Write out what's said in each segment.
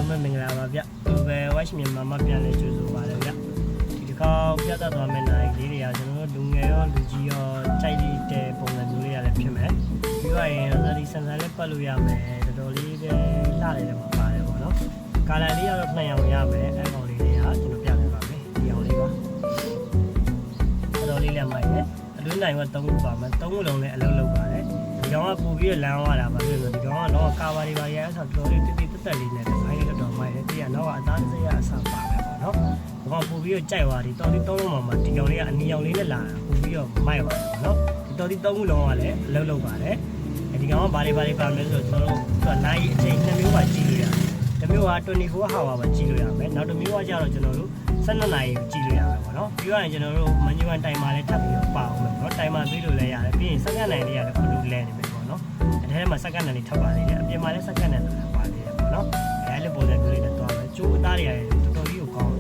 လုံးပဲမင်္ဂလာပါဗျသူပဲ watch မြန်မာမှာပြန်လဲကြိုးဆိုပါတယ်ဗျဒီတစ်ခါပြတ်သွားမယ့်နိုင်လေးတွေကကျွန်တော်တို့လူငယ်ရောလူကြီးရောကြိုက်တဲ့ပုံစံမျိုးလေးရတယ်ဖြစ်မယ်ပြီးတော့ရင်သတိဆန်ဆန်လေးပတ်လို့ရမယ်တော်တော်လေးပဲလှတယ်လည်းမပါတယ်ပေါ့နော်ကာလာလေးကတော့2ရောင်ရမယ်အဲ့ကောင်လေးတွေကကျွန်တော်ပြပြပါမယ်ဒီအောင်လေးပါတော်တော်လေးလည်းမိုက်တယ်အတွင်းနိုင်က3ခုပါမယ်3ခုလုံးလည်းအလုံးလုံးပါတယ်ဒီကောင်ကပို့ပြီးလမ်းသွားတာပါလို့ဆိုဒီကောင်ကတော့ကာဘာတွေပါရဲဆိုတော့တော်တော်လေးတိတိတက်တက်လေးနဲ့ဒီဇိုင်းလေးတော့မိုက်တယ်ဒီကနောက်ကအသားစရအစားပါပဲပေါ့နော်ဒီကောင်ပို့ပြီးကြိုက်သွားဒီတော်ဒီ3လုံးမှာဒီကောင်လေးကအနီရောင်လေးနဲ့လာတာပို့ပြီးမိုက်ပါတယ်ပေါ့နော်ဒီတော်ဒီ3ခုလုံးကလည်းအလုံးလုံးပါတယ်ဒီကောင်ကဘာတွေပါမယ်ဆိုတော့ကျွန်တော်တို့နိုင်အချိန်2မျိုးပါကြည့်လို့ရတယ်တစ်မျိုးက24 hour ပါကြည့်လို့ရမယ်နောက်တစ်မျိုးကကျတော့ကျွန်တော်တို့12နာရီကြည့်လို့ရမယ်ပေါ့နော်ပြီးတော့ကျွန်တော်တို့မန်ယူဝမ်တိုင်မာလည်းထပ်ပြီးပါအောင်မယ်နော်တိုင်မာပြီးလို့လည်းရတယ်ပြီးရင်စက္ကန့်နိုင်လေးရတယ်ခုလိုလဲနေမယ်ပေါ့နော်အဲထဲမှာစက္ကန့်နိုင်လေးထပ်ပါသေးတယ်အပြင်မှာလည်းစက္ကန့်နိုင်လေးပါသေးတယ်ပေါ့နော်အဲလိုပုံစံမျိုးလေးနဲ့တွားမယ်ကျိုးအသားတွေရတယ်တော်တော်လေးကိုကောင်း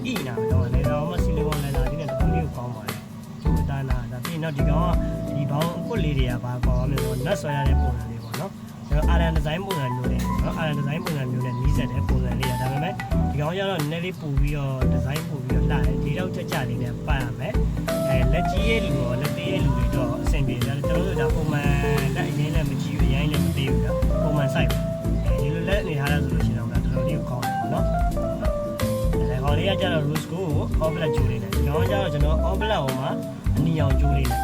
ဣနာပဲတော့လည်းတော့မစီလိုလည်းလာဒီနဲ့တော်တော်လေးကိုကောင်းပါတယ်ကျိုးအသားနာဒါပြီးရင်တော့ဒီကောင်ကဒီဘောင်းအကွက်လေးတွေကဘာကောင်းလဲဆိုတော့နတ်ဆွဲရတဲ့ပုံစံလေးပေါ့နော်ကျွန်တော်အာရန်ဒီဇိုင်းပုံစံမျိုးနဲ့နော်အာရန်ဒီဇိုင်းပုံစံမျိုးနဲ့နီးစပ်တဲ့ပုံစံလေးဒါပေမဲ့ဒီကောင်ကျတော့နည်းနည်းလေးပို့ပြီးတော့ဒီဇိုင်းပို့ပြီးတော့လာတယ်ဒီတော့ကြလေးနဲ့ပတ်ရမယ်လက်ကြီးရဲ့လူရောလက်သေးရဲ့လူတွေတော့အဆင်ပြေတယ်ကျွန်တော်တို့ဒါပုံမှန်လက်အရင်လည်းမကြည့်ဘူးအရင်လည်းမသေးဘူးနော်ပုံမှန်စိုက်ဒီလိုလက်အနေထားရဆိုလို့ရှိရင်တော့တော်တော်လေးကောင်းတယ်နော်အဲခေါ်လေးကကျတော့ rose ကို all black ကြိုးလေးနဲ့ဒီကောင်ကျတော့ကျွန်တော် all black ဟိုမှာအနီရောင်ကြိုးလေးနဲ့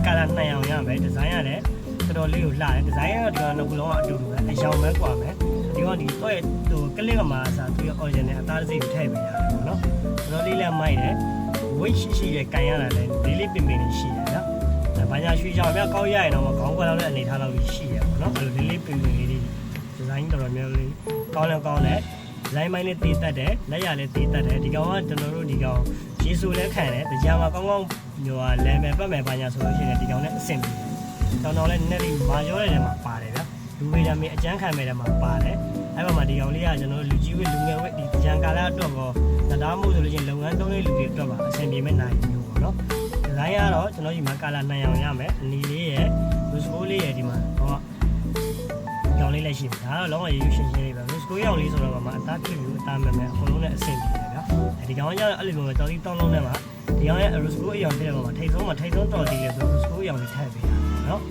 ကာလာ2ရောင်ရမယ်ဒီဇိုင်းရတယ်တော်တော်လေးကိုလှတယ်ဒီဇိုင်းကတော့ဒီကောင်နှစ်ခုလုံးကအတူတူပဲအရောင်ပဲကွာမယ်ဒီကောင်ဒီတော့ဟိုကလစ်ကမှာစာသူရဲ့ original အသားစိတ်ကိုထည့်ပေးရတယ်ပေါ့နော်တော်တော်လေးလည်းမိုက်တယ် weight ရှိတဲ့ကန်ရတာလည်းလေးလေးပင်ပင်လေးရှိတယ်နော်။ဘာညာရွှေချောင်ပြကောက်ရရင်တော့ခေါင်းကွက်လောက်နဲ့အနေထားလောက်ရှိရပေါ့နော်။အဲ့လိုလေးလေးပင်ပင်လေးတွေဒီဇိုင်းတော်တော်များလေးကောင်းလည်းကောင်းတယ်။ဒီဇိုင်းပိုင်းလေးသေးတတ်တယ်။လက်ရလည်းသေးတတ်တယ်။ဒီကောင်ကကျွန်တော်တို့ဒီကောင်ရေဆိုလည်းခံတယ်။ကြားမှာကောင်းကောင်းညိုလမ်းပဲပတ်မယ်ဘာညာဆိုလို့ရှိရင်ဒီကောင်နဲ့အဆင်ပြေတယ်။တောင်တော်လည်းနည်းနည်းမာရောတဲ့ထဲမှာပါတယ်ဗျာ။လူဝေးတယ်မင်းအကျန်းခံမဲ့ထဲမှာပါတယ်။အဲ့မှာဒီကောင်လေးကကျွန်တော်တို့လူကြီးဝေးလူငယ်ဝေးဒီကြံကာလအတွက်ကောဒါမှမဟုတ်ဆိုလို့ချင်းလုပ်ငန်းသုံးတဲ့လူတွေအတွက်ပါအဆင်ပြေမဲ့နိုင်မျိုးပေါ့နော်ဒီဇိုင်းကတော့ကျွန်တော်ဒီမှာကာလာ2ရောင်ရမယ်အနီလေးရယ်လူစကိုလေးရယ်ဒီမှာဟောရောင်လေးလည်းရှိတယ်ဒါတော့လုံးဝရေရွှေရှင်းရှင်းလေးပဲလူစကိုရောင်လေးဆိုတော့မှအသားပြည့်ပြီးအသားမဲ့မဲ့အကုန်လုံးနဲ့အဆင်ပြေတယ်ဗျာဒီကောင်ကျတော့အဲ့လိုမျိုးပဲတော်ပြီးတောင်းလုံးနဲ့မှာဒီကောင်ရဲ့လူစကိုအရောင်ပြည့်တယ်မှာထိတ်ဆုံးတော်သေးတယ်ဆိုလူစကိုရောင်လေးထည့်ပေးရတယ်နော်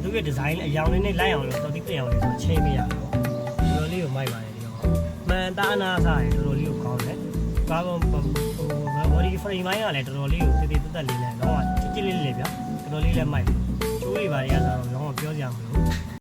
သူရဲ့ဒီဇိုင်းအရောင်လေးနဲ့လိုက်အောင်လို့တော်ပြီးပြင်အောင်လေးဆိုချိန်ပေးရတော့တော်တော်လေးကိုမိုက်ပါတယ်ဒီကောင်မှန်သားအနာစားရတော်တော်လေးကိုကောင်းတယ်ကာဗွန်ဘောဒီဖရိမိုင်းကလည်းတော်တော်လေးကိုတည်တက်လေးနဲ့တော့ကြစ်လေးလေးဗျာတော်တော်လေးလည်းမိုက်ချိုးတွေပါရရဆိုတော့တော့ပြောကြရမလို့